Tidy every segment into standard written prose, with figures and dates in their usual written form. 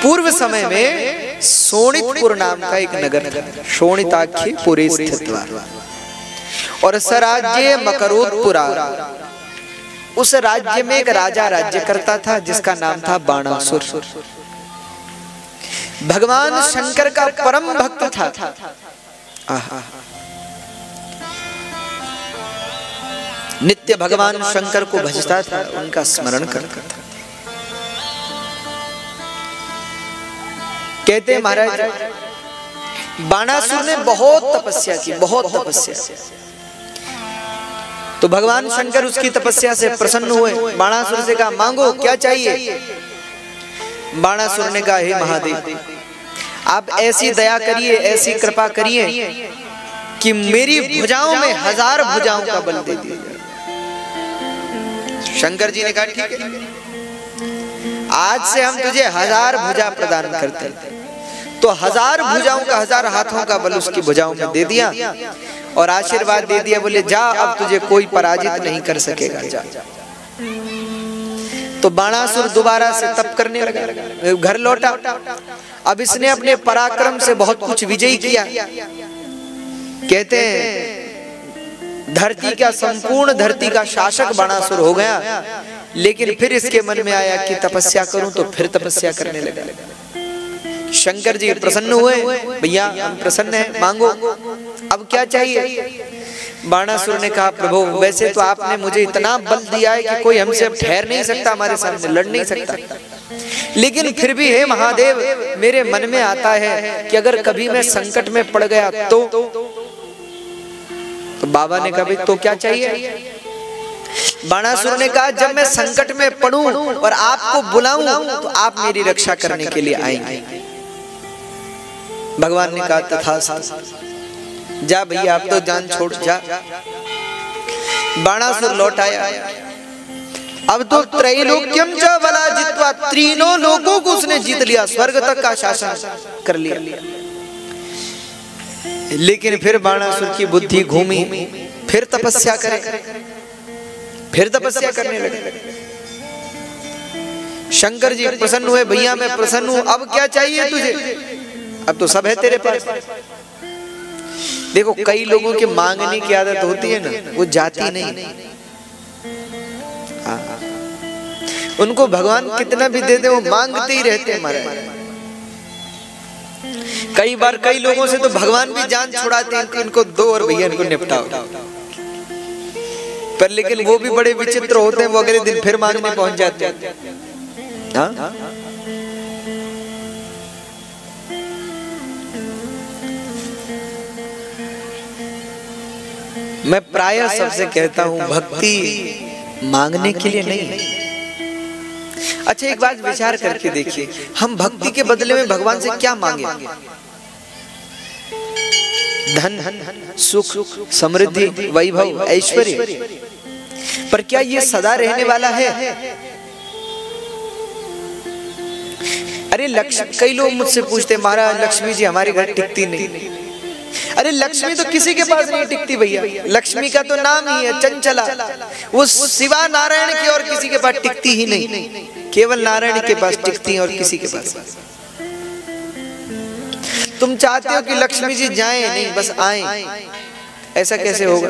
पूर्व समय में शोणितपुर नाम का एक नगर था, शोणिताख्य पुरे स्थित था, और सराज्य मकरोत्पुरा। उस राज्य में एक राजा राज्य करता था जिसका नाम था बाणासुर। भगवान शंकर का परम भक्त था। नित्य भगवान शंकर को भजता था, उनका स्मरण करता था। कहते महाराज बाणासुर ने बहुत तपस्या की, बहुत तपस्या। तो भगवान शंकर उसकी तपस्या से प्रसन्न हुए। बाणासुर से कहा मांगो क्या चाहिए। बाणासुर ने कहा हे महादेव, आप ऐसी दया करिए, ऐसी कृपा करिए कि मेरी भुजाओं में 1000 भुजाओं का बल दे दिया। शंकर जी ने कहा ठीक है, आज से हम तुझे 1000 भुजा प्रदान करते हैं। तो 1000 भुजाओं का, 1000 हाथों का बल उसकी भुजाओं में दे दिया और आशीर्वाद दे दिया, बोले जा अब तुझे कोई पराजित नहीं कर सकेगा, जा। तो बाणासुर दोबारा से तप करने लगा, घर लौटा। अब इसने अपने पराक्रम से बहुत कुछ विजयी किया। कहते हैं धरती का, संपूर्ण धरती का शासक बाणासुर हो गया। लेकिन फिर इसके मन में आया कि तपस्या करूं, तो फिर तपस्या करने लगा। शंकर जी प्रसन्न हुए, भैया हम प्रसन्न हैं, मांगो अब क्या चाहिए। बाणासुर ने कहा प्रभु वैसे तो आपने मुझे इतना बल दिया है कि कोई हमसे अब ठहर नहीं सकता, हमारे सामने लड़ नहीं सकता, लेकिन फिर भी हे महादेव मेरे मन में आता है कि अगर कभी मैं संकट में पड़ गया तो बाबा ने कहा भाई तो क्या चाहिए। बाणासुर ने कहा जब मैं संकट में पड़ूं और आपको बुलाऊं तो आप मेरी रक्षा करने के लिए आएंगे। भगवान ने कहा तथास्तु, जा भैया आप तो जान छोड़ जा। बाणासुर लौट आया। अब तो त्रैलोक्यम च वला जित्वा, तीनों लोगों को उसने जीत लिया, स्वर्ग तक का शासन कर लिया। लेकिन फिर बाणासुर की बुद्धि घूमी, फिर तपस्या करे, फिर तपस्या करने लगे। शंकर जी प्रसन्न हुए, भैया मैं प्रसन्न हूं, अब क्या चाहिए तुझे, अब तो सब है तेरे पास। देखो कई लोगों के मांगने की आदत होती है ना, वो जाती नहीं। उनको भगवान कितना भी दे दे वो मांगते ही रहते हैं महाराज। कई बार कई लोगों से तो भगवान भी जान छुड़ाते हैं, इनको दो और भैया इनको निपटाओ, पर लेकिन वो भी बड़े विचित्र होते हैं, वो अगले दिन फिर मांगने पहुंच जाते हैं। हाँ? मैं प्रायः सबसे कहता हूं भक्ति मांगने के लिए नहीं। अच्छा एक बात विचार करके देखिए, हम भक्ति के बदले में भगवान से क्या मांगे। धन, सुख, समृद्धि, वैभव, ऐश्वर्य, पर क्या ये सदा रहने वाला है। अरे लक्ष्मी, कई लोग मुझसे पूछते महाराज लक्ष्मी जी हमारे घर टिकती नहीं। अरे लक्ष्मी तो किसी के पास नहीं टिकती भैया, लक्ष्मी का तो नाम ही है चंचला, वो सिवा नारायण की और किसी के पास टिकती ही नहीं, केवल नारायण के पास टिकती है और किसी के पास। तुम चाहते हो कि लक्ष्मी जी जाएं, नहीं बस आएं, ऐसा कैसे होगा।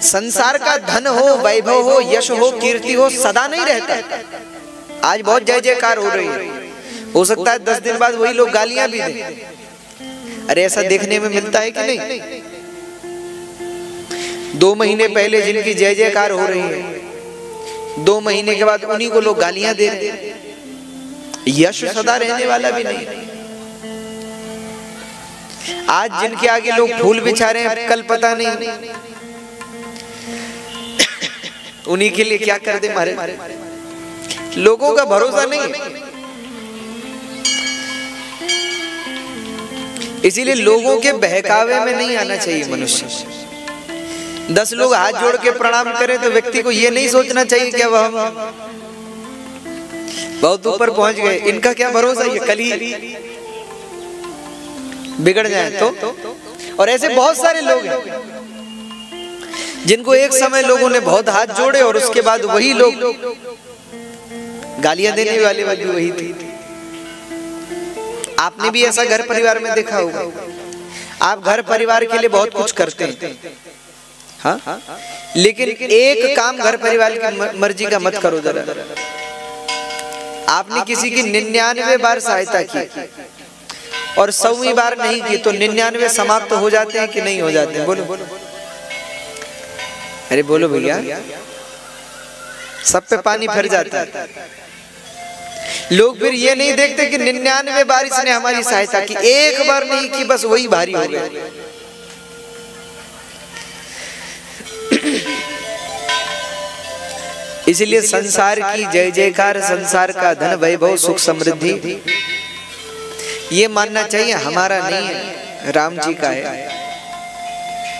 संसार का धन हो, वैभव हो, यश हो, कीर्ति हो, सदा नहीं रहता। आज बहुत जय जयकार हो रही है, हो सकता है 10 दिन बाद वही लोग गालियां भी दें। अरे ऐसा देखने में मिलता है कि नहीं। 2 महीने पहले जिनकी जय जयकार हो रही है, 2 महीने के बाद उन्हीं को लोग गालियां दे रहे हैं। यश सदा रहने वाला भी नहीं। आज जिनके आगे लोग फूल बिछा रहे हैं, कल पता नहीं उन्हीं के लिए क्या कर दे मारे। लोगों का भरोसा नहीं, इसीलिए लोगों के बहकावे में नहीं आना चाहिए मनुष्य। 10 लोग हाथ जोड़ के प्रणाम करें तो व्यक्ति को यह नहीं सोचना चाहिए कि अब हम बहुत ऊपर पहुंच गए, इनका क्या भरोसा, ये कल ही बिगड़ जाए तो। और ऐसे बहुत सारे लोग हैं जिनको एक समय लोगों ने बहुत हाथ जोड़े और उसके बाद वही लोग गालियां देने वाले भी वही थी। आपने भी ऐसा घर परिवार में देखा होगा। आप घर परिवार के लिए बहुत कुछ करते हैं, हाँ, लेकिन एक काम घर परिवार की मर्जी का मत करो जरा। आपने किसी की 99 बार सहायता की और 100वीं बार नहीं की, तो 99 समाप्त हो जाते हैं कि नहीं हो जाते हैं? बोलो, अरे बोलो भैया, सब पे पानी फिर जाता है। लोग फिर ये नहीं देखते कि 99 बार इसने हमारी सहायता की, एक बार नहीं की, बस वही भारी हो गया। इसलिए संसार की जय जयकार, संसार का धन वैभव सुख समृद्धि ये मानना चाहिए हमारा नहीं है, राम जी का है।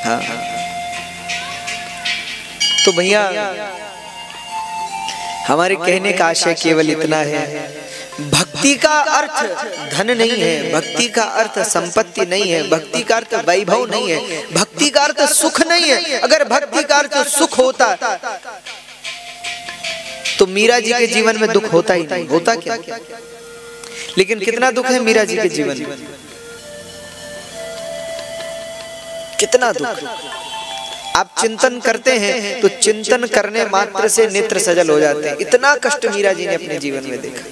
हाँ, तो भैया हमारे कहने का आशय केवल इतना है, भक्ति का अर्थ धन नहीं है, भक्ति का अर्थ संपत्ति नहीं है, भक्ति का अर्थ वैभव नहीं है, भक्ति का अर्थ सुख नहीं है। अगर भक्ति का अर्थ सुख होता तो मीरा जी के जीवन में दुख होता ही नहीं, होता क्या? लेकिन कितना दुख है मीरा जी के जीवन में, कितना दुख। आप चिंतन करते हैं तो चिंतन करने मात्र से नेत्र सजल हो जाते हैं। इतना कष्ट मीरा जी ने अपने जीवन में देखा।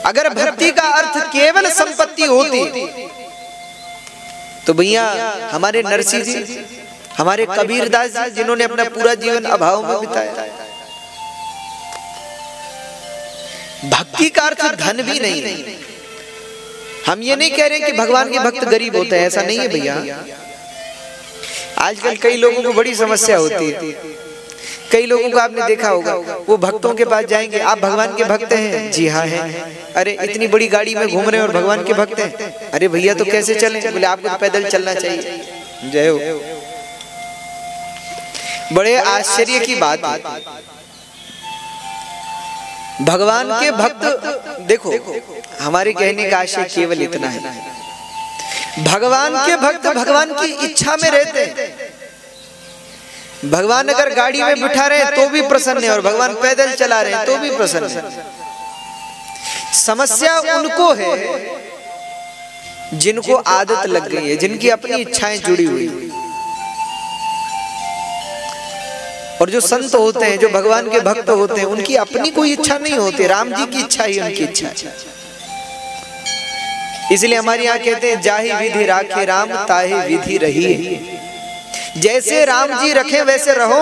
अगर भक्ति का अर्थ केवल संपत्ति होती तो भैया हमारे नरसिंह जी, हमारे कबीरदास जी, जिन्होंने अपना पूरा जीवन अभाव में बिताया, भक्ति का अर्थ धन भी नहीं है। हम ये नहीं कह रहे कि भगवान के भक्त गरीब होते हैं, ऐसा नहीं है भैया। आजकल कई लोगों को बड़ी समस्या होती है। कई लोगों को आपने देखा होगा, वो भक्तों के पास जाएंगे, आप भगवान के भक्त हैं? जी हाँ हैं। अरे इतनी बड़ी गाड़ी में घूम रहे हैं और भगवान के भक्त हैं? अरे भैया तो कैसे चलें? बोले आपको तो पैदल चलना चाहिए। जय हो। बड़े आश्चर्य की बात है, भगवान के भक्त देखो, हमारे कहने का आशय केवल इतना है, भगवान के भक्त भगवान की इच्छा में रहते हैं। भगवान अगर गाड़ी में बिठा रहे हैं तो भी प्रसन्न है, और भगवान पैदल चला रहे हैं तो भी प्रसन्न है। समस्या उनको है जिनको आदत लग गई है, जिनकी अपनी इच्छाएं जुड़ी हुई है। और जो संत होते हैं, जो भगवान के भक्त होते हैं, उनकी अपनी कोई इच्छा नहीं होती, राम जी की इच्छा ही उनकी इच्छा है। इसलिए हमारे यहाँ कहते हैं, जाहि विधि राखे राम ताहि विधि रही। जैसे राम जी रखे वैसे रहो।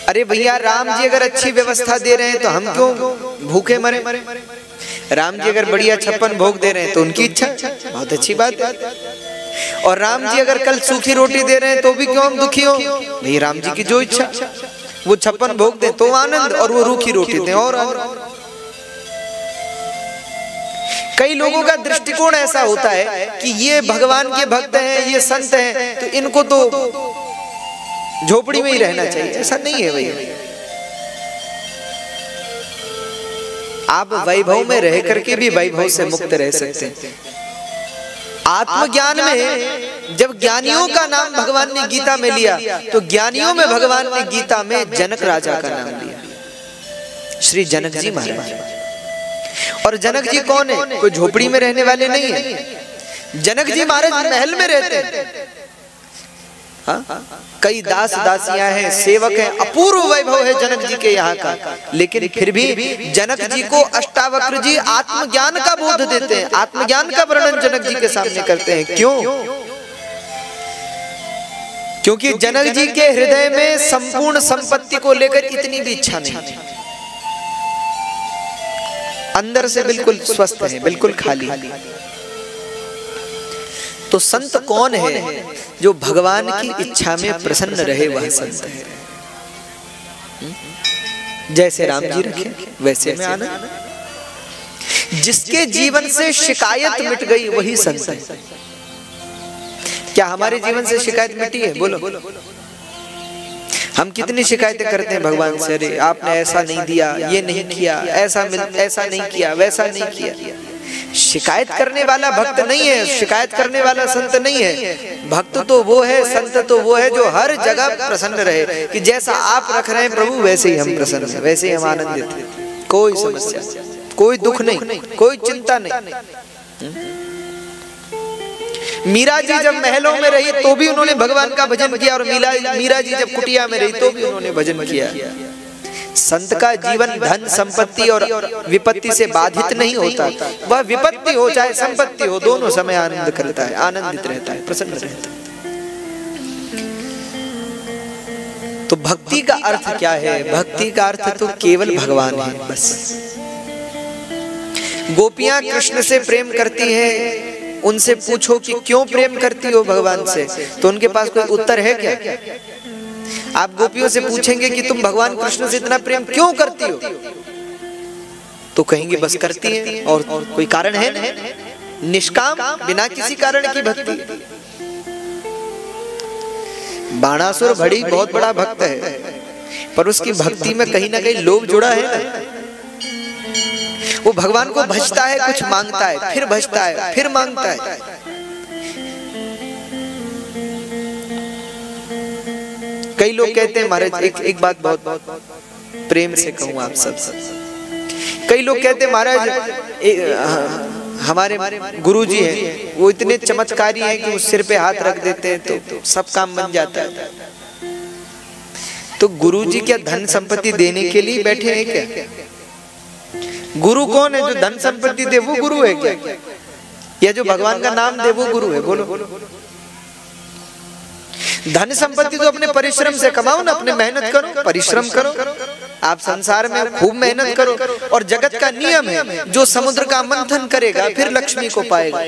अरे भैया, राम जी अगर अच्छी व्यवस्था दे रहे हैं तो हम क्यों भूखे मरे? राम जी अगर बढ़िया 56 भोग दे रहे हैं तो उनकी इच्छा, बहुत अच्छी बात है। और राम जी अगर कल सूखी रोटी दे रहे हैं तो भी क्यों हम दुखी हो? नहीं, राम जी की जो इच्छा, वो 56 भोग दे तो आनंद, और वो रूखी रोटी दे और आनंद। कई लोगों का दृष्टिकोण ऐसा होता है कि ये भगवान के भक्त हैं, ये संत हैं, तो इनको तो झोपड़ी में ही रहना चाहिए। ऐसा नहीं है भैया। आप वैभव में रह करके भी वैभव से मुक्त रह सकते हैं। आत्मज्ञान में जब ज्ञानियों का नाम भगवान ने गीता में लिया, तो ज्ञानियों में भगवान ने गीता में जनक राजा का नाम लिया, श्री जनक जी महाराज। और जनक जी कौन है? कोई झोपड़ी में रहने वाले नहीं है। जनक जी महाराज महल में रहते हैं। हाँ? कई दास दासियां हैं, सेवक हैं, अपूर्व वैभव है जनक जी के यहाँ का। लेकिन फिर भी जनक जी को अष्टावक्र जी आत्मज्ञान का बोध देते हैं, आत्मज्ञान का वर्णन जनक जी के सामने करते हैं। क्यों? क्योंकि जनक जी के हृदय में संपूर्ण संपत्ति को लेकर इतनी भी इच्छा नहीं थी। अंदर से बिल्कुल स्वस्थ है, बिल्कुल खाली। तो संत कौन है? जो भगवान की इच्छा में प्रसन्न रहे, वह संत है। जैसे राम जी रखे वैसे में आनंद। जिसके जीवन से शिकायत मिट गई वही संत है। क्या हमारे जीवन से शिकायत मिटी है? बोलो। हम कितनी शिकायतें करते हैं भगवान से, अरे आपने ऐसा नहीं दिया, ये नहीं किया, ऐसा नहीं किया, वैसा नहीं किया। शिकायत करने वाला भक्त नहीं है, शिकायत करने वाला संत नहीं है। भक्त तो वो है, संत तो वो है जो हर जगह प्रसन्न रहे कि जैसा आप रख रहे हैं प्रभु वैसे ही हम प्रसन्न हैं, वैसे ही हम आनंदित हैं। कोई समस्या, कोई दुख नहीं, कोई चिंता नहीं। मीरा जी जब महलों में रही तो भी उन्होंने भगवान का भजन किया, और मीरा जी जब कुटिया में रही तो भी उन्होंने भजन किया। संत का जीवन धन संपत्ति और विपत्ति से बाधित नहीं होता, वह विपत्ति हो चाहे संपत्ति हो दोनों समय आनंद करता है, आनंदित रहता है, प्रसन्न रहता है। तो भक्ति का अर्थ क्या है? भक्ति का अर्थ तो केवल भगवान है, बस। गोपियां कृष्ण से प्रेम करती हैं, उनसे पूछो कि क्यों प्रेम करती हो भगवान से, तो उनके पास कोई उत्तर है क्या? आप गोपियों से पूछेंगे कि तुम भगवान कृष्ण से इतना प्रेम क्यों करती हो, तो कहेंगे बस करती हैं, और कोई कारण है नहीं, निष्काम बिना किसी कारण की भक्ति। बाणासुर बड़ी बहुत बड़ा भक्त है, पर उसकी भक्ति में कहीं ना कहीं लोभ जुड़ा है ना। वो भगवान को भजता है, कुछ मांगता है, फिर भजता है, फिर मांगता है। कई लोग कहते हैं महाराज, एक बात बहुत प्रेम से कहूँ आप सब, कई लोग कहते हैं महाराज हमारे गुरुजी हैं वो इतने चमत्कारी हैं कि उस सिर पे हाथ रख देते हैं तो सब काम बन जाता है। तो गुरुजी क्या धन संपत्ति देने के लिए बैठे हैं क्या? गुरु कौन है? जो धन संपत्ति दे वो गुरु है क्या? या जो भगवान का नाम दे वो गुरु है? बोलो। धन संपत्ति तो अपने परिश्रम से कमाओ ना, अपने मेहनत करो, परिश्रम करो, आप संसार में खूब मेहनत करो। और जगत का नियम है, जो समुद्र का मंथन करेगा फिर लक्ष्मी को पाएगा,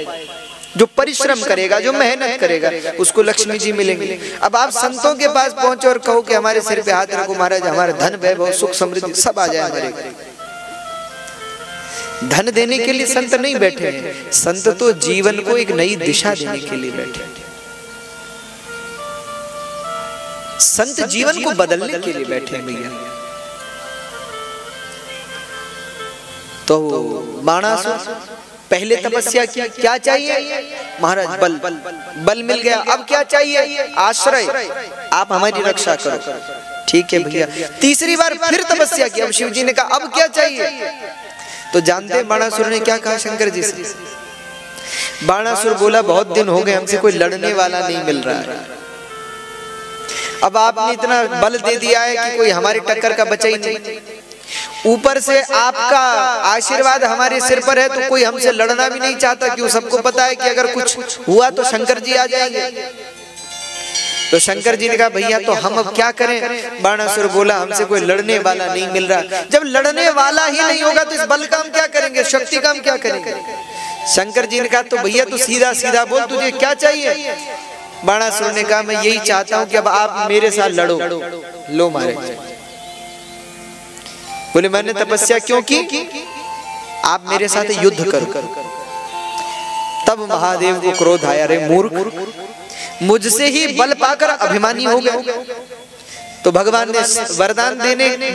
जो परिश्रम करेगा, जो मेहनत करेगा उसको लक्ष्मी जी मिलेंगे। अब आप संतों के पास पहुंचो और कहो कि हमारे सिर पे हाथ रखो महाराज, हमारा धन वैभव सुख समृद्धि सब आ जाए हमारे घर। धन देने के लिए संत नहीं बैठे हैं, संत तो जीवन को एक नई दिशा देने के लिए बैठे हैं। संत जीवन को बदलने के लिए बैठे हैं भैया। तो बाणासुर पहले तपस्या की, क्या चाहिए महाराज? बल मिल गया। अब क्या चाहिए? आश्रय, आप हमारी रक्षा करो। ठीक है भैया। तीसरी बार फिर तपस्या की। अब शिव जी ने कहा अब क्या चाहिए? तो जानते हैं बाणासुर ने क्या कहा शंकर जी से? बाणासुर बोला बहुत दिन हो गए हमसे कोई लड़ने वाला नहीं मिल रहा है, अब आपने इतना बल दे दिया है कि कोई हमारी टक्कर का बचा ही नहीं। ऊपर से आपका आशीर्वाद हमारे सिर पर है तो कोई हमसे लड़ना भी नहीं चाहता, क्यों? सबको पता है कि अगर कुछ हुआ तो शंकर जी आ जाएंगे। तो शंकर जी ने कहा भैया तो हम अब क्या करें? बाणासुर बोला हमसे कोई लड़ने वाला नहीं मिल रहा। जब लड़ने वाला ही नहीं होगा तो इस बल का हम क्या करेंगे, शक्ति का हम क्या करेंगे? शंकर जी ने कहा तो भैया तू सीधा सीधा बोल, तुझे क्या चाहिए? बाणासुर ने कहा मैं यही चाहता हूं कि अब आप मेरे साथ लड़ो। लो मारे। बोले मैंने तपस्या क्यों की? आप मेरे साथ युद्ध करो। तब महादेव को क्रोध आया, रे मूर्ख, मुझसे ही बल पाकर अभिमानी हो गए। तो भगवान ने वरदान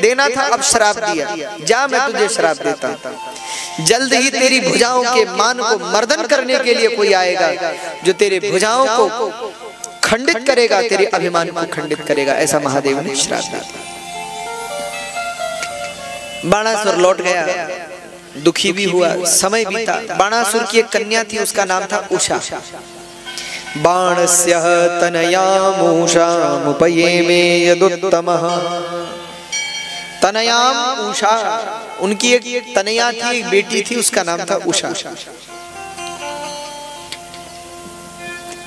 देना था, अब श्राप दिया, जा मैं तुझे श्राप देता, जल्द ही तेरी भुजाओं के मान को मर्दन करने के लिए कोई आएगा जो तेरे भुजाओं को खंडित करेगा, तेरे अभिमान को खंडित करेगा। ऐसा महादेव ने श्राप दिया। बाणासुर लौट गया, दुखी भी हुआ, समय बीता। बाणासुर की एक कन्या थी, उसका नाम था उषा। बाणस्य तनयामुषामुपयेमे यदुत्तमः। तनयाम उषा, उनकी एक तनया थी, एक बेटी थी, उसका नाम था उषा।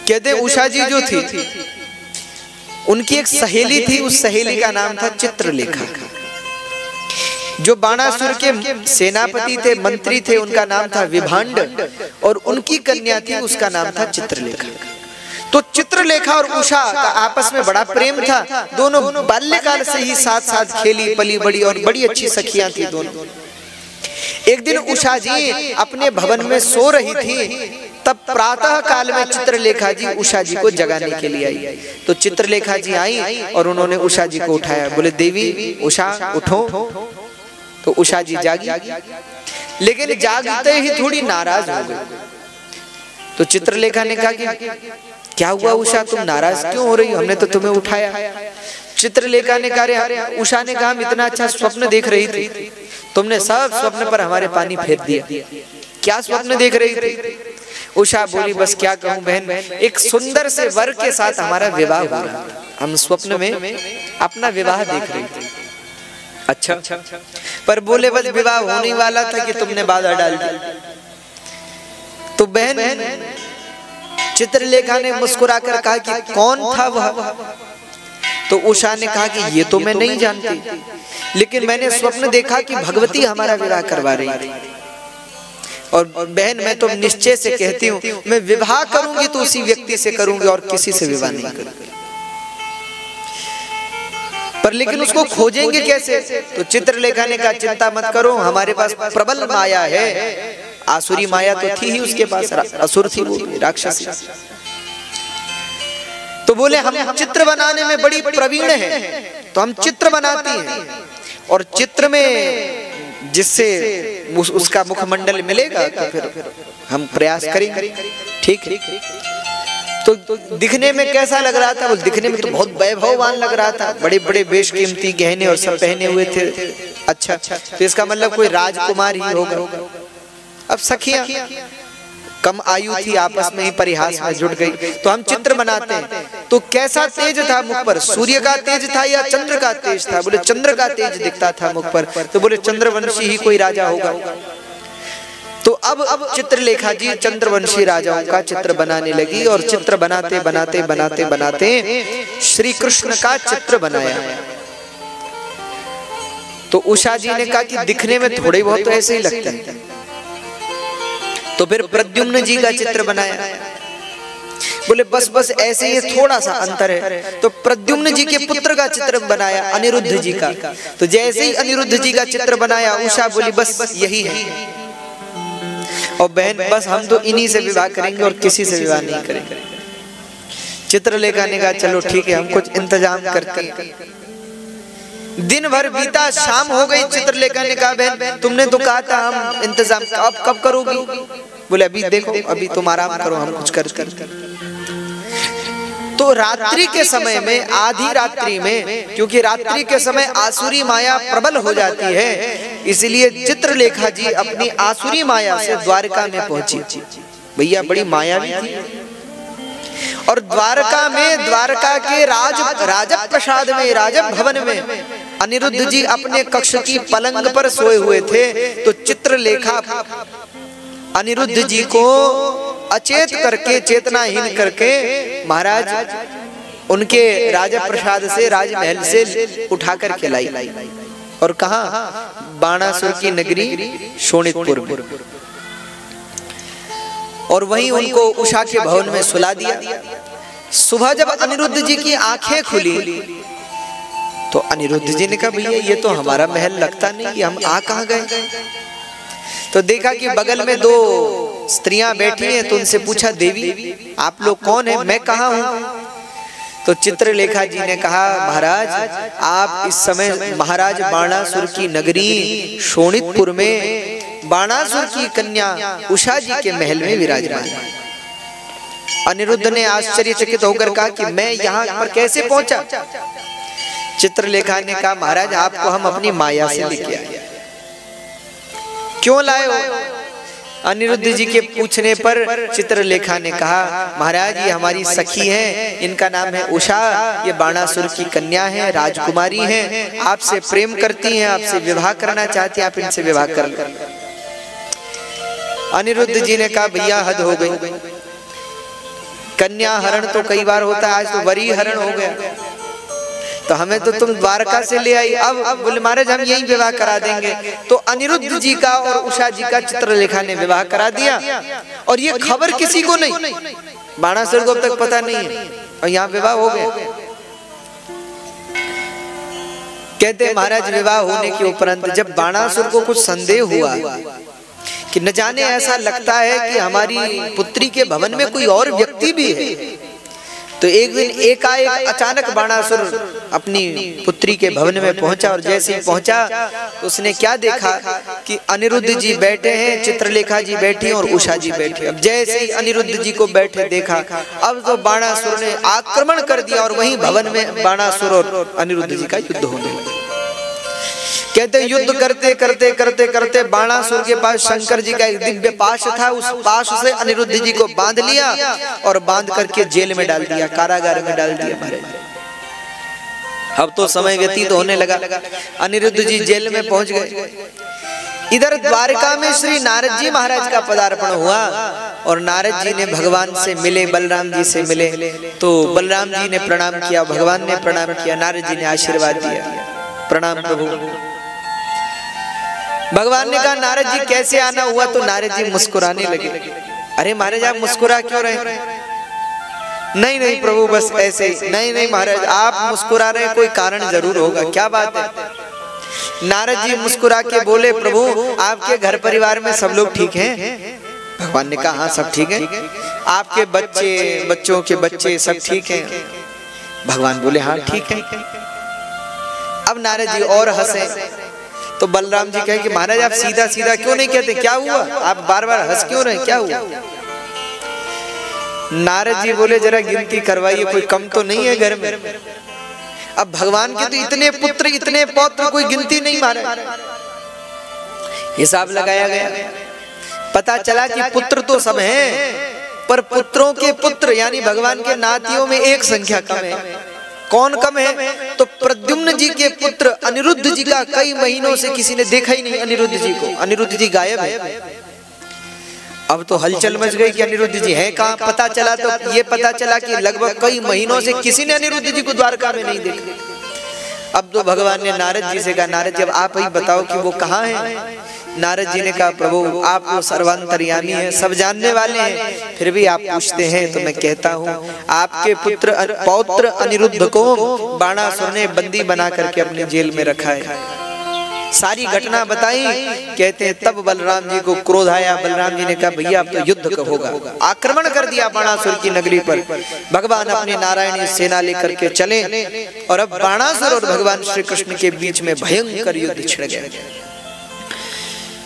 कहते उषा जी जो थी उनकी एक सहेली थी, उस सहेली का नाम था चित्रलेखा। जो बाणासुर के सेनापति थे, मंत्री थे, उनका नाम था विभांड, और उनकी कन्या थी, उसका नाम था चित्रलेखा। तो चित्रलेखा और उषा का आपस में बड़ा प्रेम था। दोनों बाल्यकाल से ही साथ साथ खेली पली बड़ी और बड़ी अच्छी सखियां थी दोनों। एक दिन उषा जी अपने भवन में सो रही थी, तब प्रातः काल में चित्रलेखा जी उषा जी को जगाने के लिए आई। तो चित्रलेखा जी आई और उन्होंने उषा जी को उठाया, बोले देवी उषा उठो। तो उषा जी जागी, लेकिन जागते ही थोड़ी नाराज हो गई। तो चित्रलेखा ने कहा कि क्या हुआ उषा, तुम नाराज क्यों हो रही हो, हमने तो तुम्हें उठाया। चित्रलेखा ने कहा, उषा ने कहा, हम इतना अच्छा स्वप्न देख रही थी, तुमने सब स्वप्न पर हमारे पानी फेर दिया। क्या स्वप्न देख रही थी? उषा बोली, बस क्या कहूँ बहन, एक सुंदर से वर के साथ हमारा विवाह हुआ, हम स्वप्न में अपना विवाह देख रही थी। अच्छा, पर बोले बस विवाह होने वाला था कि तुमने बाधा डाल दी। तो बहन चित्रलेखा ने मुस्कुराकर कहा कि कौन था वह? तो उषा ने कहा कि ये तो मैं नहीं जानती, लेकिन मैंने स्वप्न देखा कि भगवती हमारा विवाह करवा रही थी। और बहन मैं तो निश्चय से कहती हूँ, मैं विवाह करूंगी तो उसी व्यक्ति से करूंगी और किसी से विवाह नहीं करूंगी। पर लेकिन उसको खोजेंगे कैसे? तो चित्रलेखा ने कहा, चिंता मत करो, हमारे पास प्रबल माया है। आसुरी माया तो थी ही उसके पास, असुर थी वो, राक्षसी। तो बोले हम चित्र बनाने में बड़ी प्रवीण है, तो हम चित्र बनाती हैं, और चित्र में जिससे उसका मुखमंडल मिलेगा तो फिर हम प्रयास करेंगे। ठीक है। तो दिखने में कैसा लग रहा था? वो दिखने में तो बहुत वैभववान लग रहा था, बड़े बड़े बेशकीमती गहने और सब पहने हुए थे। अच्छा, तो इसका मतलब कोई राजकुमार ही होगा। अब सखियां कम आयु थी, आपस में ही परिहास में जुट गई। तो हम चित्र बनाते हैं, तो कैसा तेज था मुख पर? सूर्य का तेज था या चंद्र का तेज था? बोले चंद्र का तेज दिखता था मुख पर। तो बोले चंद्रवंशी ही कोई राजा होगा। तो अब चित्रलेखा जी चंद्रवंशी राजाओं का चित्र बनाने लगी, और चित्र बनाते बनाते बनाते बनाते श्री कृष्ण का चित्र बनाया। तो उषा जी ने कहा कि दिखने में थोड़े बहुत तो ऐसे ही लगते हैं। तो फिर प्रद्युम्न जी का चित्र बनाया। बोले बस ऐसे ही थोड़ा सा अंतर है। तो प्रद्युम्न जी के पुत्र का चित्र बनाया, अनिरुद्ध जी का। तो जैसे ही अनिरुद्ध जी का चित्र बनाया, उषा बोली बस यही है, और बहन बस हम तो इन्हीं से विवाह करेंगे और किसी से विवाह नहीं करेंगे। चित्रलेखा ने कहा चलो ठीक है, हम कुछ इंतजाम करते हैं। दिन भर बीता, शाम हो गई। चित्रलेखा ने कहा बहन तुमने तो कहा था हम इंतजाम, अब कब करोगी? बोले अभी देखो, अभी तुम आराम करो, हम कुछ करते। तो रात्रि के समय में, आधी रात्रि में, क्योंकि रात्रि के समय आसुरी माया प्रबल हो जाती है, इसलिए चित्रलेखा जी अपनी आसुरी माया से द्वारका में पहुंची। भैया बड़ी मायावी थी। और द्वारका में, द्वारका के राज प्रसाद में, राज भवन में अनिरुद्ध जी अपने कक्ष की पलंग पर सोए हुए थे। तो चित्रलेखा अनिरुद्ध जी को अचेत करके, चेतनाहीन करके महाराज उनके राजा प्रसाद से, राजमहल से उठा करके लाई, और कहा बाणासुर की नगरी शोणितपुर में, और वहीं उनको उषा के भवन में सुला दिया। सुबह जब अनिरुद्ध जी की आंखें खुली तो अनिरुद्ध जी ने कहा भैया ये तो हमारा महल लगता नहीं, कि हम आ कहां गए? तो देखा कि बगल में दो स्त्रियां बैठी हैं। तो उनसे पूछा देवी आप लोग कौन हैं, मैं कहां हूं? तो चित्रलेखा जी ने कहा महाराज आप इस समय महाराज बाणासुर की नगरी शोणितपुर में बाणासुर की कन्या उषा जी के महल में विराजमान। अनिरुद्ध ने आश्चर्यचकित होकर कहा कि मैं यहाँ पर कैसे पहुंचा? चित्रलेखा ने कहा महाराज आपको हम अपनी माया से लेके आए। क्यों लाए हो? अनिरुद्ध जी के पूछने पर चित्रलेखा ने कहा महाराज ये हमारी सखी हैं, इनका नाम है उषा, ये बाणासुर की कन्या है, राजकुमारी हैं, आपसे प्रेम करती हैं, आपसे विवाह करना चाहती हैं, आप इनसे विवाह कर लो। अनिरुद्ध जी ने कहा भैया हद हो गई, कन्या हरण तो कई बार होता है, आज तो वरी हरण हो गया, तो हमें तो तुम द्वारका से ले आई, अब बोले महाराज हम यही विवाह करा देंगे। तो अनिरुद्ध जी का और उषा जी का चित्रलेखा ने विवाह करा दिया, और ये खबर किसी को नहीं, बाणासुर को अब तक पता नहीं है, और यहाँ विवाह हो गया। कहते महाराज विवाह होने के उपरांत जब बाणासुर को कुछ संदेह हुआ कि न जाने ऐसा लगता है कि हमारी पुत्री के भवन में कोई और व्यक्ति भी है, तो एक दिन एकाएक अचानक बाणासुर अपनी पुत्री के भवन में पहुंचा और जैसे ही पहुंचा तो उसने क्या देखा कि अनिरुद्ध जी बैठे हैं, चित्रलेखा जी बैठी और उषा जी बैठी। अब जैसे ही अनिरुद्ध जी को बैठे देखा, अब तो बाणासुर ने आक्रमण कर दिया और वहीं भवन में बाणासुर और अनिरुद्ध जी का युद्ध होने लगा। कहते युद्ध करते करते करते करते बाणासुर के पास शंकर जी का एक दिव्य पाश था, उस पाश से अनिरुद्ध जी को बांध लिया और बांध करके जेल में डाल दिया, कारागार में डाल दिया महाराज। अब तो समय व्यतीत होने लगा, अनिरुद्ध जी जेल में पहुंच गए। इधर द्वारका में श्री नारद जी महाराज का पदार्पण हुआ और नारद जी ने भगवान से मिले, बलराम जी से मिले। तो बलराम जी ने प्रणाम किया, भगवान ने प्रणाम किया, नारद जी ने आशीर्वाद दिया, प्रणाम प्रभु। भगवान ने कहा नारद जी कैसे आना हुआ? तो नारद जी मुस्कुराने लगे। अरे महाराज आप मुस्कुरा क्यों रहे? नहीं नहीं प्रभु बस ऐसे ही। नहीं नहीं महाराज आप मुस्कुरा रहे, कोई कारण जरूर होगा, क्या बात है? नारद जी मुस्कुरा के बोले प्रभु आपके घर परिवार में सब लोग ठीक हैं? भगवान ने कहा हाँ सब ठीक है। आपके बच्चे, बच्चों के बच्चे सब ठीक हैं? भगवान बोले हाँ ठीक है। अब नारद जी और हंसे तो बलराम जी कहे कि महाराज आप सीधा सीधा क्यों नहीं कहते, क्या हुआ? आप बार बार हंस क्यों रहे, क्या हुआ? नारद जी बोले जरा गिनती करवाइए, कोई कम तो नहीं है घर में? अब भगवान के तो इतने पुत्र इतने पौत्र, कोई गिनती नहीं मारे। हिसाब लगाया गया, पता चला कि पुत्र तो सब हैं, पर पुत्रों के पुत्र यानी भगवान के नातियों में एक संख्या कम है। कौन कम है? तो प्रद्युम्न जी के पुत्र अनिरुद्ध जी का कई महीनों से किसी ने देखा ही नहीं अनिरुद्ध जी को। अनिरुद्ध जी गायब है। अब तो हलचल मच गई कि अनिरुद्ध जी हैं कहाँ? पता चला तो ये पता चला कि लगभग कई महीनों से किसी ने अनिरुद्ध जी को द्वारका में नहीं देखा। अब तो भगवान ने नारद जी से कहा नारद जी अब आप ही बताओ कि वो कहाँ है? नारद जी ने कहा प्रभु आप वो सर्वांतर्यामी हैं, सब जानने वाले हैं, फिर भी आप पूछते हैं तो मैं कहता हूँ आपके पुत्र पौत्र अनिरुद्ध को बाणासुर ने बंदी बना करके अपने जेल में रखा है। सारी घटना बताई। कहते हैं तब बलराम जी को क्रोध आया। बलराम जी ने कहा भैया अब तो युद्ध का होगा। आक्रमण कर दिया बाणासुर की नगरी पर। भगवान अपने नारायणी सेना लेकर के चले और अब बाणासुर और भगवान श्री कृष्ण के बीच में भयंकर युद्ध छिड़ गया।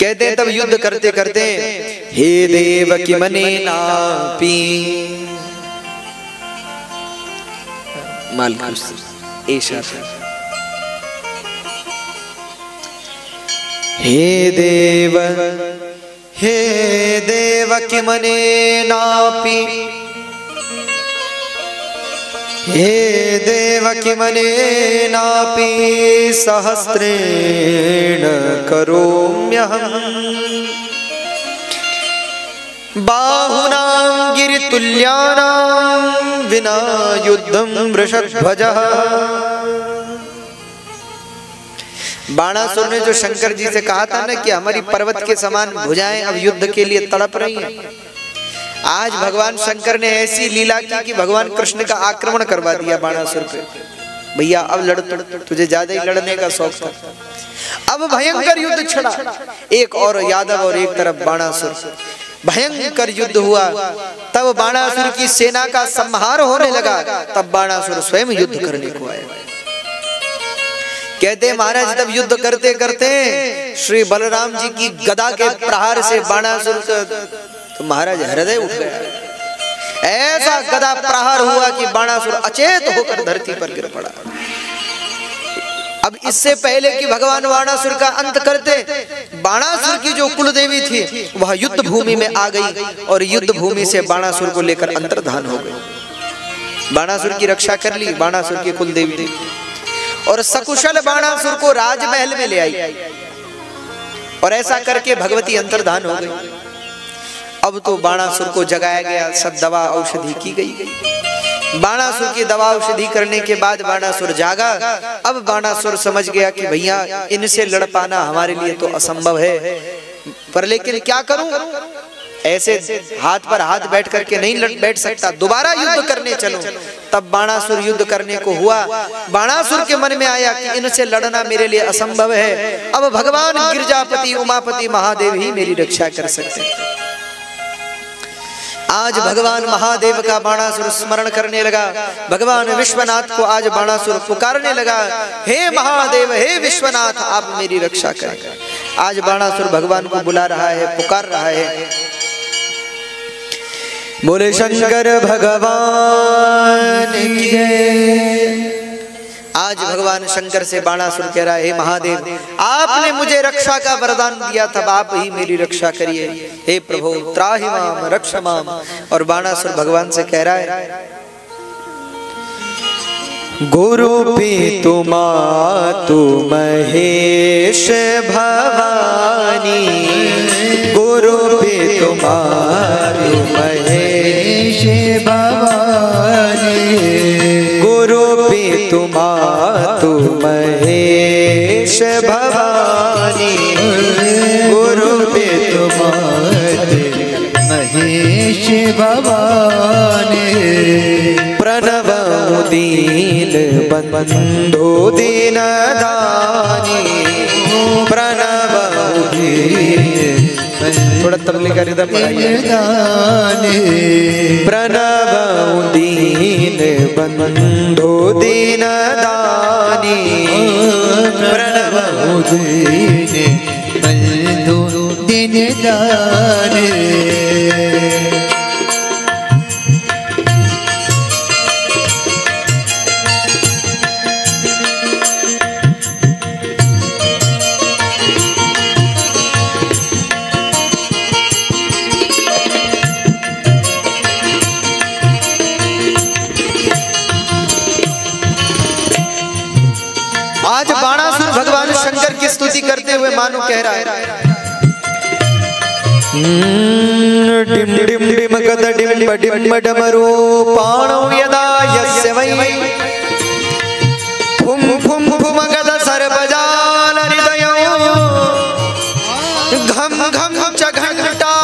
कहते हैं तब युद्ध करते करते हे देवकी मने नापी मालकुस ऐसा हे देवकी मने नापी हे देवकी मने नापि सहस्रेण करोम्यहम् बाहुनां गिरितुल्यानां विना युद्धं वृषध्वजः। बाणासुर ने जो शंकर जी से कहा था ना कि हमारी पर्वत के समान भुजाएं अब युद्ध के लिए तड़प रही हैं, आज भगवान शंकर ने ऐसी लीला की कि भगवान कृष्ण का आक्रमण करवा दिया बाणासुर पे। भैया अब लड़, तुझे ज्यादा ही लड़ने का शौक था। अब भयंकर युद्ध छिड़ा, एक और यादव और एक तरफ बाणासुर। भयंकर युद्ध हुआ। तब बाणासुर की सेना का संहार होने लगा। तब बाणासुर स्वयं युद्ध करने को आया। कहते महाराज तब युद्ध करते करते श्री बलराम जी की गदा के प्रहार से बाणासुर तो महाराज हृदय उठ गया। ऐसा गदा प्रहार हुआ कि बाणासुर अचेत होकर धरती पर गिर पड़ा। अब इससे पहले कि भगवान बाणासुर का अंत करते, बाणासुर की जो कुलदेवी थी वह युद्ध भूमि में आ गई और युद्ध भूमि से बाणासुर को लेकर अंतर्धान हो गई। बाणासुर की रक्षा कर ली बाणासुर की कुलदेवी थी और सकुशल बाणासुर को राजमहल में ले आई और ऐसा करके भगवती अंतर्धान हो गई। अब तो बाणासुर को जगाया गया, सब दवा औषधि की गई। बाणासुर की दवा औषधि करने के बाद बाणासुर जागा। अब बाणासुर समझ गया कि भैया इनसे लड़ पाना हमारे लिए तो असंभव है, पर लेकिन क्या करूं, ऐसे हाथ पर हाथ बैठ करके नहीं बैठ सकता, दोबारा युद्ध करने चलो। तब बाणासुर युद्ध करने को हुआ। बाणासुर के मन में आया कि इनसे लड़ना मेरे लिए असंभव है, अब भगवान गिरजापति उमापति महादेव ही मेरी रक्षा कर सकते हैं। आज भगवान महादेव का बाणासुर स्मरण करने लगा। भगवान विश्वनाथ को आज बाणासुर पुकारने लगा, हे महादेव, हे विश्वनाथ, आप मेरी रक्षा करें। आज बाणासुर भगवान को बुला रहा है, पुकार रहा है। बोले शंकर भगवान की जय। आज भगवान शंकर से बाणासुर कह रहा है, हे महादेव, आपने मुझे रक्षा का वरदान दिया था, आप ही मेरी रक्षा करिए। हे प्रभु त्राहि माम रक्ष माम। और बाणासुर भगवान से कह रहा है, गुरु पितु मातु महेश भवानी, गुरु पितु मातु महेश भवानी, गुरु पितु मातु महेश भवानी, गुरु पितु मातु महेश भवानी, प्रणव दीन बंधु दीन दानी, प्रणव दीन, थोड़ा तबले का रिदम बढ़ाइए, प्रणव दीन बंधु दीन दानी, प्रणव दीन बंधु दीन दानी। आज बाणासुर भगवान शंकर की स्तुति करते हुए मानो कह रहा है, डिम डिम डिम गद डिम डिम डमरू पाणो यदा यस्य वै, फुम फुम फुम गद सर्वजाल हृदयो, घम घम च घंटा,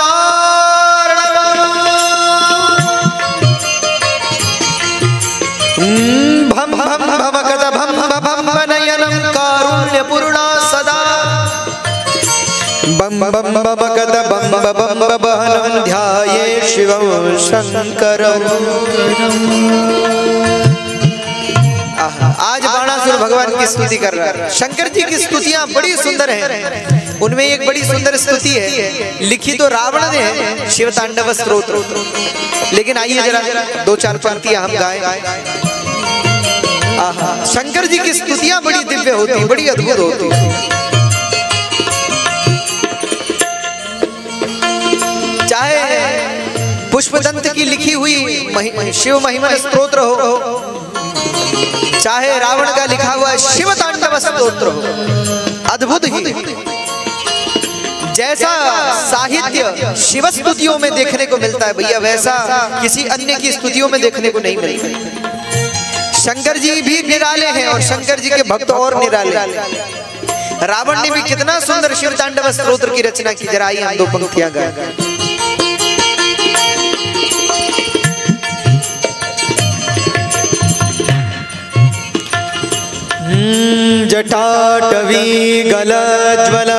भम भम भम गद भम भम नयनम कारुण्यपूर्णा सदा, बम बम बम गद बम बम बहनं ध्याये शिवं शंकरं। आज बाणासुर भगवान की स्तुति कर रहा है। शंकर जी की स्तुतियां बड़ी सुंदर हैं। उनमें एक बड़ी सुंदर स्तुति है, लिखी तो रावण ने है, शिव तांडव स्तोत्र। लेकिन आइए जरा दो चार पंक्तियां हम गाएं। शंकर जी की स्तुतियां बड़ी दिव्य होती, बड़ी अद्भुत होती। चाहे पुष्पदंत की लिखी हुई शिव महिमा स्तोत्र हो, चाहे रावण का लिखा हुआ शिव तांडव स्तोत्र हो, अद्भुत ही। जैसा साहित्य शिव स्तुतियों में देखने को मिलता है भैया, वैसा किसी अन्य की स्तुतियों में देखने को नहीं मिलता। शंकर जी भी निराले हैं और शंकर जी के भक्त और निराले। रावण ने भी कितना सुंदर शिव तांडव स्तोत्र की रचना की। जरा आइए हम दो पंक्तियां गाएं। जटाटवी गलज्वल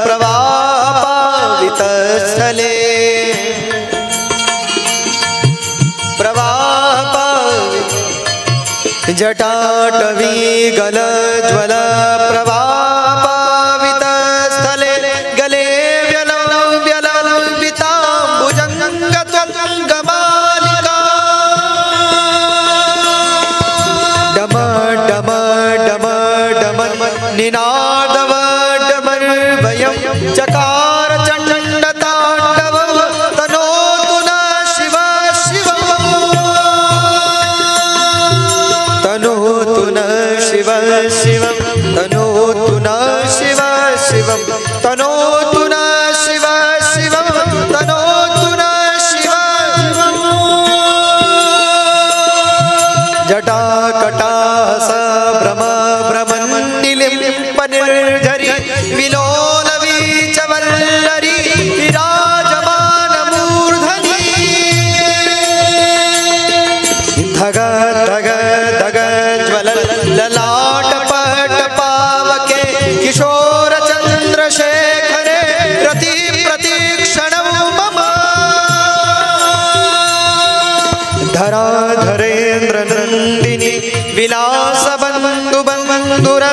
प्रवाह पावित स्थले, जटाटवी गलज्वल प्रवाह पावित स्थले, गले व्यलं व्यलं विताम्बुजंग त्वंगमालिका, डम डम डम डम निनादव डमर्वयं चकार चंड तांडव, तनोतु न शिव शिव, तनोतु न शिव शिवं, तनोतु न शिव शिवं, तनोतु न शिव शिवं, तनोतु न शिव शिवं। जटाकटास भ्रम भ्रमन्निलिम्प निर्झरि, विलोल वीचवल्लरी विराजमान मूर्धनि, धग धग धग ज्वल ललाट पट पावके, किशोर चंद्रशेखरे प्रति प्रतीक्षण मम, विलास बंधु बंधुर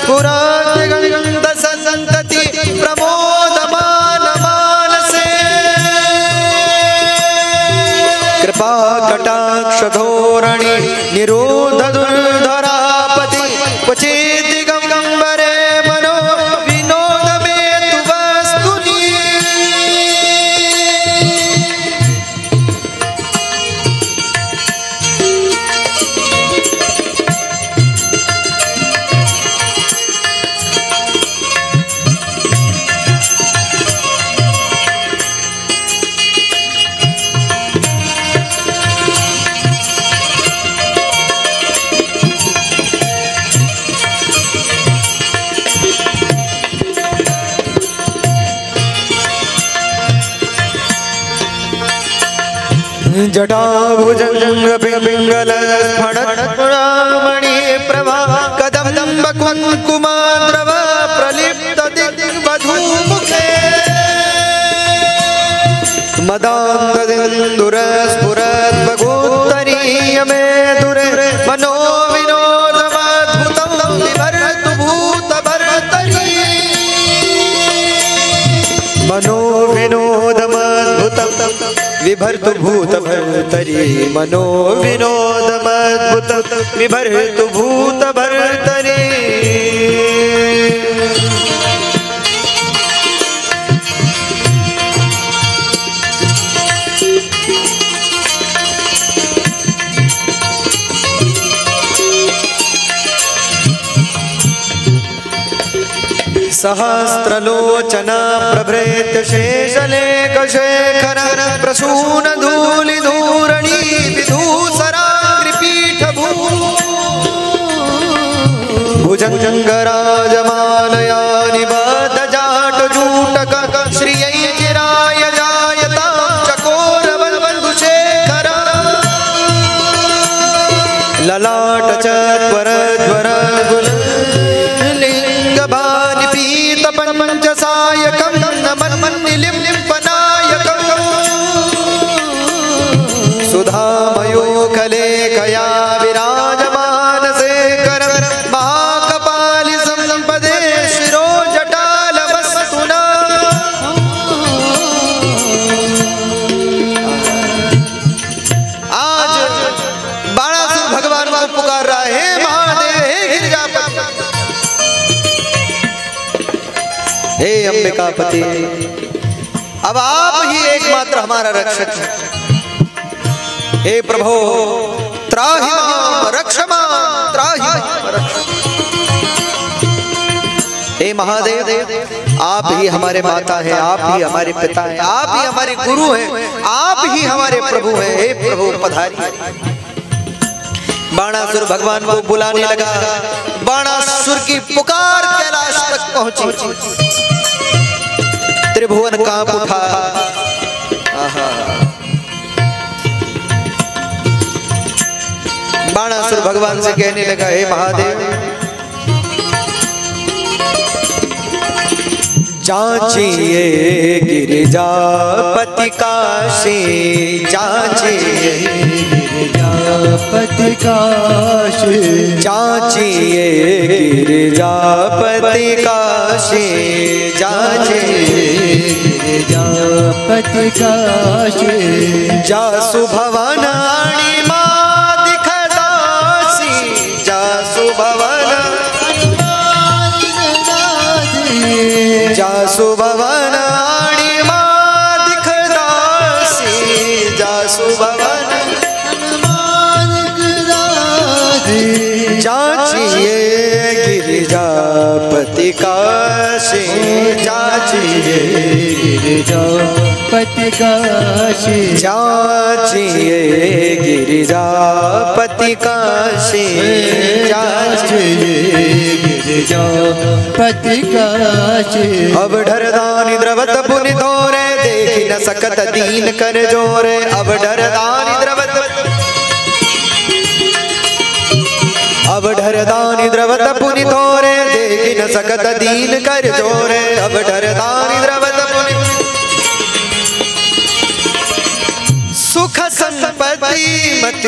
पुरागंध संतति प्रमोदमान मानसे कृपा कटाक्ष धोरणी निरोध दुर्धरापति क्वचित् दिगंबरे मनो विनोद में तु वस्तुनि जटाभुजंग पिंगल स्फणमणि प्रभा कदम्ब कुंकुमाद्रव प्रलिप्त दिग्वधूमुखे मदांगदिन्दुर स्फुरद्वगोत्तरीय मे दुरे मनो विनोदमद्भुतं विभर्तु भूतभर्तरि मनो विनोदमद्भुतं विभर्तु भूतभर्तरि मनो विनोदमद्भुतं विभर्तु भूतभर्तरि सहस्रलोचना प्रभृत्य शेषलेख शेखर प्रसून धूलि धूरणी विधूसराग्रिपीठ भुजंगराजमालया निबद्ध जाट जूटक श्रियै चिराय जायता चकोरवल्लुशेखर ललाट चत्वरध्वर पंचसायकं नमन्निलिम्पनायकं सुधामयो कलेकया विराजमानशेखरं महाकपालि संपदे शिरोजटालवस्तुना आज बाणासुर भगवान को पुकार रहा है, महादेव हे गिरिजापति, हे अंबिकापति, अब आप ही एकमात्र हमारा रक्षक हैं। हे प्रभो त्राहि मां रक्ष मां त्राहि मां रक्ष। हे महादेव, आप ही हमारे माता हैं, आप ही हमारे पिता हैं, आप ही हमारे गुरु हैं, आप ही हमारे प्रभु हैं। हे प्रभु पधारिए। बाणासुर भगवान को बुलाने लगा। बाणासुर की पुकार कैलाश तक पहुंची। त्रिभुवन कांप उठा। बाणासुर भगवान से कहने लगा, हे महादेव, जांचिए गिरिजापति काशी, जांचिए गिरिजापति काशी, जांचिए गिरिजापति काशी, जांचिए गिरिजापति काशी, जासु भवनानि मां दिखदासी, जासु भवनानि जासु भवनानि मां दिखदासी, जासु भवनानि मां दिखदासी, जांचिए गिरिजापति काशी, जांचिए गिरिजापति काशी, जांचिए गिरिजापति काशी, जांचिए गिरिजापति काशी। अब डरदानि द्रवत पुनि धोरे, देखि न सकत दीन कर जोरे। अब डरदानि द्रवत, अब डरदानि द्रवत पुनि धोरे, देखि न सकत दीन कर जोरे। अब डरदानि द्रवत पुनि, सुख संपत्ति मति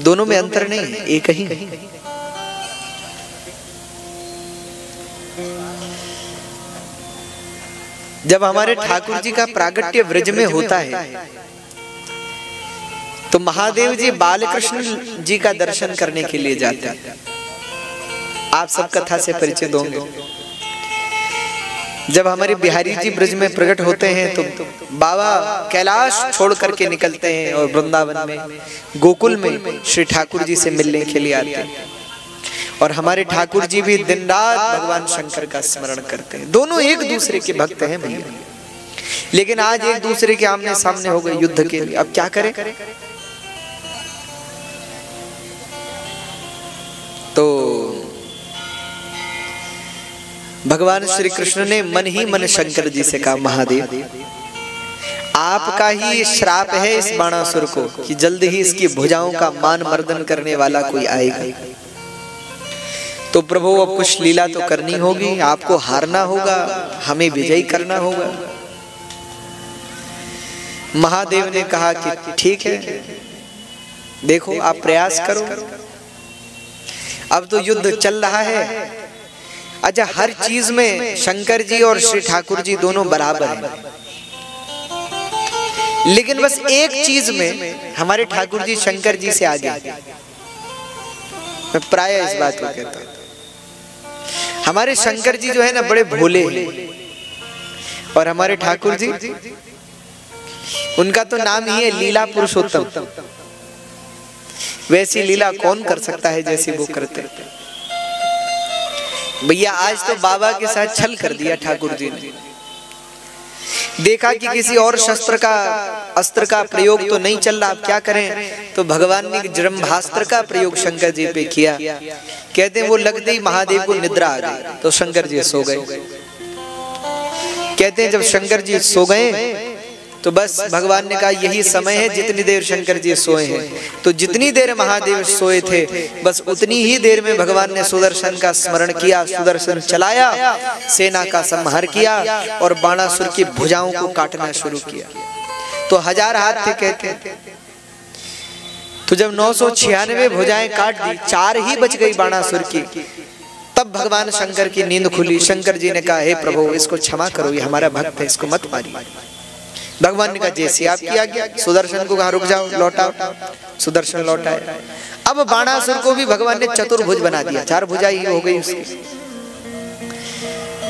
दोनों में अंतर नहीं है, एक ही है। जब हमारे ठाकुर जी का प्रागट्य व्रज में होता है तो महादेव जी बालकृष्ण जी का दर्शन करने के लिए जाते हैं। आप सब कथा से परिचित होंगे। जब हमारे बिहारी जी ब्रज में प्रकट होते हैं तो बाबा कैलाश छोड़ करके निकलते हैं और वृंदावन में गोकुल में श्री ठाकुर जी से मिलने के लिए आते हैं। और हमारे ठाकुर जी भी दिन रात भगवान शंकर का स्मरण करते हैं। दोनों एक दूसरे के भक्त हैं भैया, लेकिन आज एक दूसरे के आमने सामने हो गए युद्ध के लिए। अब क्या करें? तो भगवान श्री कृष्ण ने मन ही मन शंकर जी से कहा, महादेव आपका ही श्राप है इस बाणासुर को कि जल्द ही इसकी भुजाओं का मान मर्दन करने वाला कोई आएगा। तो प्रभु अब कुछ लीला तो करनी होगी, आपको हारना होगा, हमें विजयी करना होगा। महादेव ने कहा कि ठीक है, देखो आप प्रयास करो। अब तो युद्ध चल रहा है। अच्छा, हर चीज में शंकर जी और श्री ठाकुर जी दोनों बराबर हैं, लेकिन बस एक चीज में हमारे ठाकुर जी शंकर जी से आगे। मैं प्राय इस बात को कहता हूं, हमारे शंकर जी जो है ना बड़े भोले हैं, और हमारे ठाकुर जी, उनका तो नाम ही है लीला पुरुषोत्तम। वैसी लीला कौन कर सकता है जैसी वो करते। भैया आज तो बाबा के साथ छल कर दिया ठाकुर जी ने। देखा कि किसी और अस्त्र का प्रयोग तो नहीं चल रहा, अब क्या करें? तो भगवान ने जरंभास्त्र का प्रयोग शंकर जी पे किया। कहते हैं वो लगते ही महादेव को निद्रा आ गई तो शंकर जी सो गए। कहते हैं जब शंकर जी सो गए तो बस भगवान ने कहा यही समय है जितनी देर शंकर जी सोए हैं। तो जितनी देर महादेव सोए थे बस उतनी ही देर में भगवान ने सुदर्शन का स्मरण किया, सुदर्शन चलाया, सेना का संहार किया और बाणासुर की भुजाओं को काटना शुरू किया। तो 1000 हाथ थे कहते हैं। तो जब 996 भुजाएं काट दी, 4 ही बच गई बाणासुर की, तब भगवान शंकर की नींद खुली। शंकर जी ने कहा, हे प्रभु इसको क्षमा करो, ये हमारा भक्त है, इसको मत मारिए। भगवान ने कहा जैसे आप किया गया। सुदर्शन को कहा रुक जाओ, लौटाओ। सुदर्शन लौटाए। अब बाणासुर को भी भगवान ने चतुर्भुज बना दिया, 4 भुजा ही हो गई उसकी।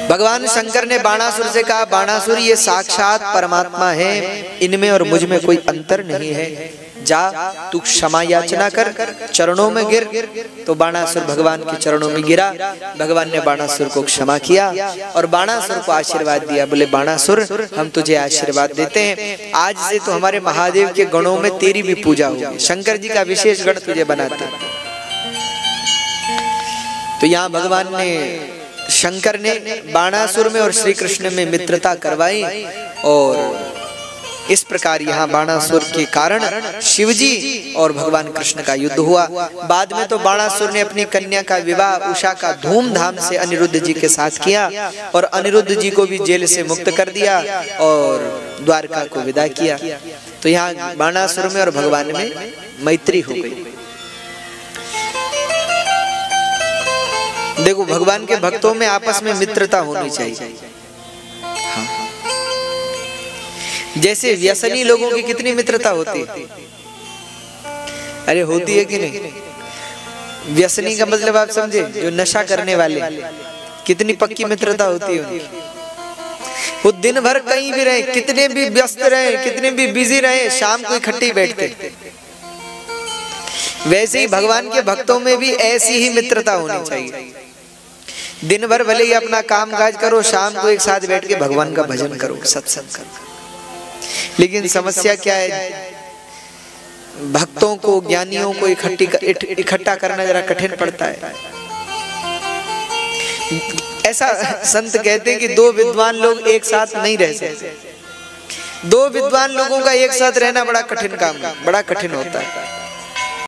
भगवान शंकर ने बाणासुर से कहा, बाणासुर ये साक्षात परमात्मा है, इनमें और मुझ में कोई अंतर नहीं है, जा तू क्षमा याचना कर, चरणों में गिर। तो बाणासुर भगवान के चरणों में गिरा। भगवान ने बाणासुर को क्षमा किया और बाणासुर को आशीर्वाद दिया। बोले बाणासुर हम तुझे आशीर्वाद देते हैं, आज से तो हमारे महादेव के गणों में तेरी भी पूजा होगी, शंकर जी का विशेष गण तुझे बनाते। तो यहाँ भगवान ने, शंकर ने बाणासुर में और श्री कृष्ण में मित्रता करवाई और इस प्रकार यहाँ बाणासुर के कारण शिवजी और भगवान कृष्ण का युद्ध हुआ। बाद में तो बाणासुर ने अपनी कन्या का विवाह उषा का धूमधाम से अनिरुद्ध जी के साथ किया और अनिरुद्ध जी को भी जेल से मुक्त कर दिया और द्वारका को विदा किया। तो यहाँ बाणासुर में और भगवान में मैत्री हो गई। देखो भगवान के भक्तों में आपस में मित्रता होनी चाहिए। जैसे व्यसनी लोगों की कितनी मित्रता होती है, अरे होती है कि नहीं? व्यसनी का मतलब आप समझे, जो नशा करने वाले, कितनी पक्की मित्रता होती है उनकी। वो दिन भर कहीं भी रहे, कितने भी व्यस्त रहे, कितने भी बिजी रहे, शाम को इकट्ठे बैठते। वैसे ही भगवान के भक्तों में भी ऐसी ही मित्रता होनी चाहिए। दिन भर भले ही अपना काम काज करो, शाम को एक साथ बैठ के भगवान का भजन करो, सत्संग करो। लेकिन समस्या क्या है, भक्तों को, ज्ञानियों को इकट्ठा करना जरा कठिन पड़ता है। ऐसा संत कहते हैं कि 2 विद्वान लोग एक साथ नहीं रह सकते। 2 विद्वान लोगों का एक साथ रहना बड़ा कठिन काम है, बड़ा कठिन होता है।